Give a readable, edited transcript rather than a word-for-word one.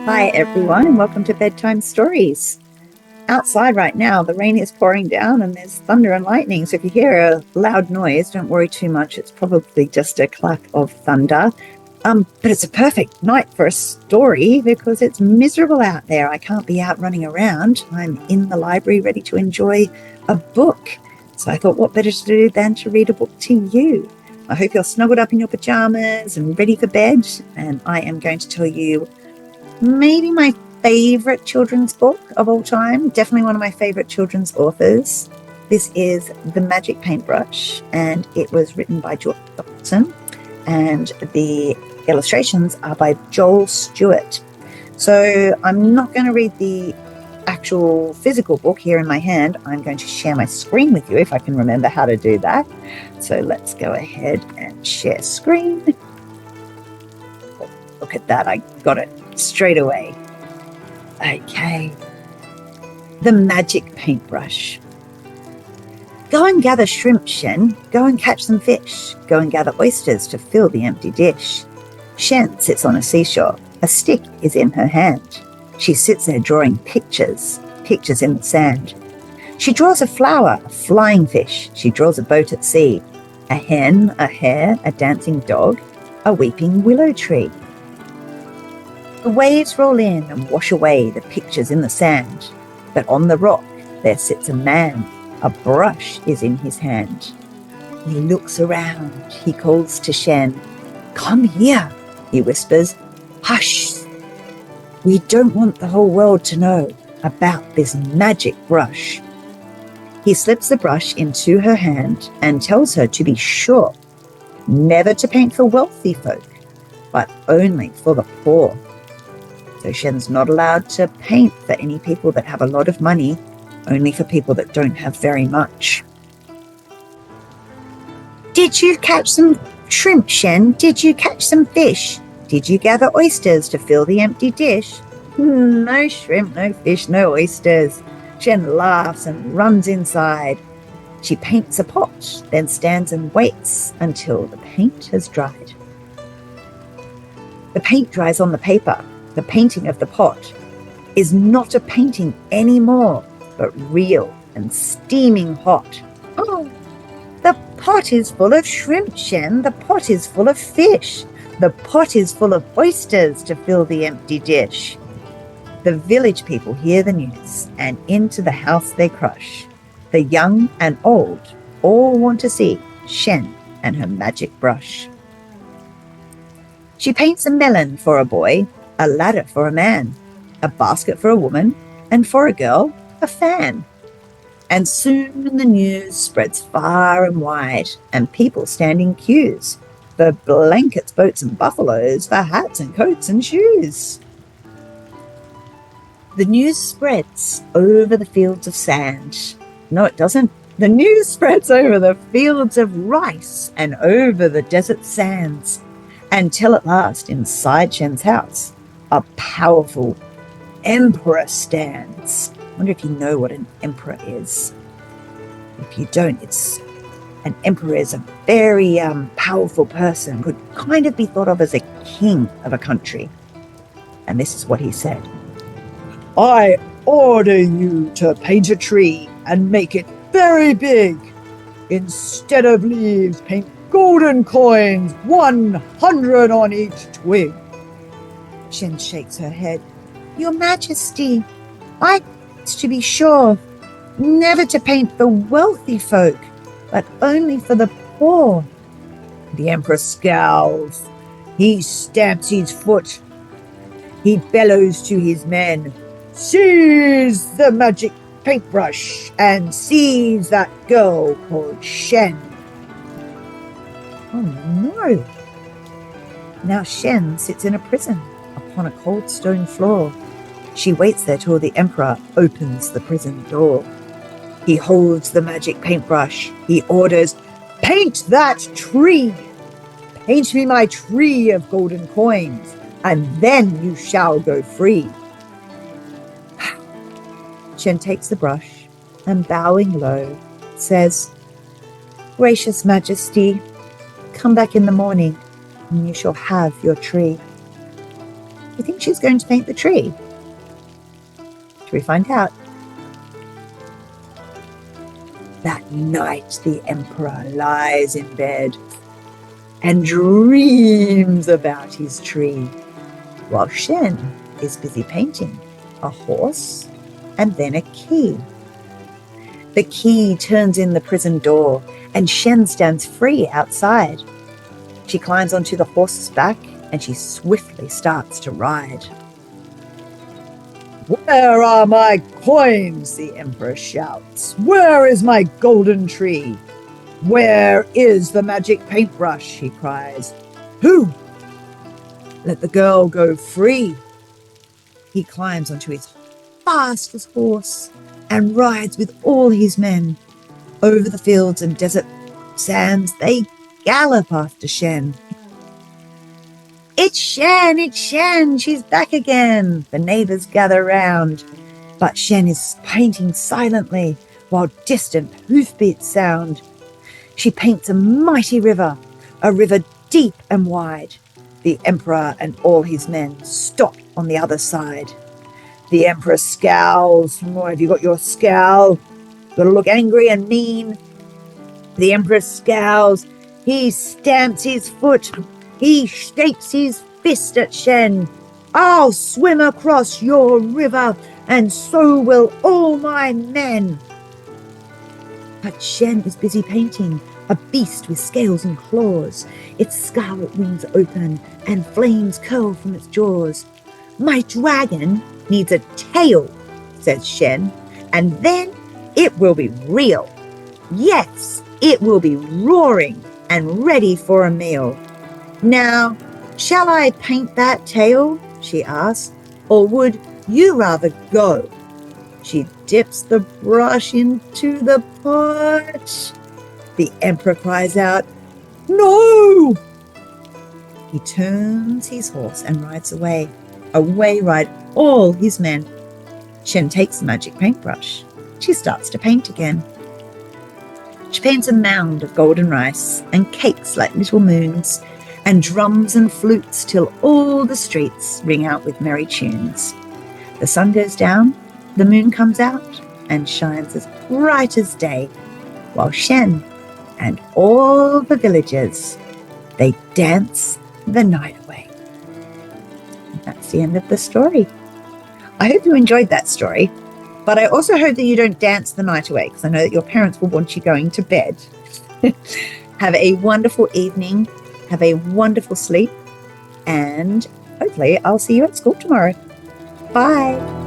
Hi everyone and welcome to Bedtime Stories. Outside right now, the rain is pouring down and there's thunder and lightning. So if you hear a loud noise, don't worry too much. It's probably just a clap of thunder. But it's a perfect night for a story because it's miserable out there. I can't be out running around. I'm in the library ready to enjoy a book. So I thought, what better to do than to read a book to you? I hope you're snuggled up in your pajamas and ready for bed. And I am going to tell you maybe my favorite children's book of all time, definitely one of my favorite children's authors. This is The Magic Paintbrush, and it was written by Donaldson, and the illustrations are by Joel Stewart. So I'm not going to read the actual physical book here in my hand. I'm going to share my screen with you if I can remember how to do that. So let's go ahead and share screen. Oh, look at that, I got it straight away. Okay. The Magic Paintbrush. Go and gather shrimp, Shen. Go and catch some fish. Go and gather oysters to fill the empty dish. Shen sits on a seashore. A stick is in her hand. She sits there drawing pictures in the sand. She draws a flower, a flying fish. She draws a boat at sea. A hen, a hare, a dancing dog, a weeping willow tree. The waves roll in and wash away the pictures in the sand. But on the rock there sits a man. A brush is in his hand. He looks around. He calls to Shen. "Come here," he whispers. "Hush. We don't want the whole world to know about this magic brush." He slips the brush into her hand and tells her to be sure never to paint for wealthy folk, but only for the poor. So Shen's not allowed to paint for any people that have a lot of money, only for people that don't have very much. "Did you catch some shrimp, Shen? Did you catch some fish? Did you gather oysters to fill the empty dish?" "No shrimp, no fish, no oysters." Shen laughs and runs inside. She paints a pot, then stands and waits until the paint has dried. The paint dries on the paper. The painting of the pot is not a painting anymore, but real and steaming hot. "Oh, the pot is full of shrimp, Shen. The pot is full of fish. The pot is full of oysters to fill the empty dish." The village people hear the news, and into the house they crush. The young and old all want to see Shen and her magic brush. She paints a melon for a boy, a ladder for a man, a basket for a woman, and for a girl, a fan. And soon the news spreads far and wide, and people stand in queues for blankets, boats, and buffaloes, for hats and coats and shoes. The news spreads over the fields of sand. No, it doesn't. The news spreads over the fields of rice and over the desert sands, until at last, inside Shen's house, a powerful emperor stands. I wonder if you know what an emperor is. If you don't, an emperor is a very powerful person, could kind of be thought of as a king of a country. And this is what he said. "I order you to paint a tree and make it very big. Instead of leaves, paint golden coins, 100 on each twig." Shen shakes her head. "Your Majesty, I wish to be sure never to paint for wealthy folk, but only for the poor." The emperor scowls. He stamps his foot. He bellows to his men, "Seize the magic paintbrush and seize that girl called Shen." Oh no! Now Shen sits in a prison upon a cold stone floor. She waits there till the emperor opens the prison door. He holds the magic paintbrush. He orders, "Paint that tree! Paint me my tree of golden coins, and then you shall go free." Shen takes the brush and, bowing low, says, "Gracious Majesty, come back in the morning and you shall have your tree." Do you think she's going to paint the tree? Shall we find out? That night, the emperor lies in bed and dreams about his tree, while Shen is busy painting a horse and then a key. The key turns in the prison door, and Shen stands free outside. She climbs onto the horse's back, and she swiftly starts to ride. "Where are my coins?" the emperor shouts. "Where is my golden tree? Where is the magic paintbrush?" he cries. "Who? Let the girl go free." He climbs onto his fastest horse and rides with all his men. Over the fields and desert sands, they gallop after Shen. "It's Shen! It's Shen! She's back again!" The neighbors gather round. But Shen is painting silently while distant hoofbeats sound. She paints a mighty river, a river deep and wide. The emperor and all his men stop on the other side. The emperor scowls. "Oh, have you got your scowl? Got to look angry and mean." The emperor scowls. He stamps his foot. He shakes his fist at Shen. "I'll swim across your river, and so will all my men." But Shen is busy painting a beast with scales and claws. Its scarlet wings open, and flames curl from its jaws. "My dragon needs a tail," says Shen, "and then it will be real. Yes, it will be roaring and ready for a meal. Now, shall I paint that tail?" she asks, "or would you rather go?" She dips the brush into the pot. The emperor cries out, "No!" He turns his horse and rides away. Away ride all his men. Shen takes the magic paintbrush. She starts to paint again. She paints a mound of golden rice and cakes like little moons, and drums and flutes till all the streets ring out with merry tunes. The sun goes down, the moon comes out and shines as bright as day, while Shen and all the villagers, they dance the night away. And that's the end of the story. I hope you enjoyed that story, but I also hope that you don't dance the night away, because I know that your parents will want you going to bed. Have a wonderful evening. Have a wonderful sleep, and hopefully I'll see you at school tomorrow. Bye.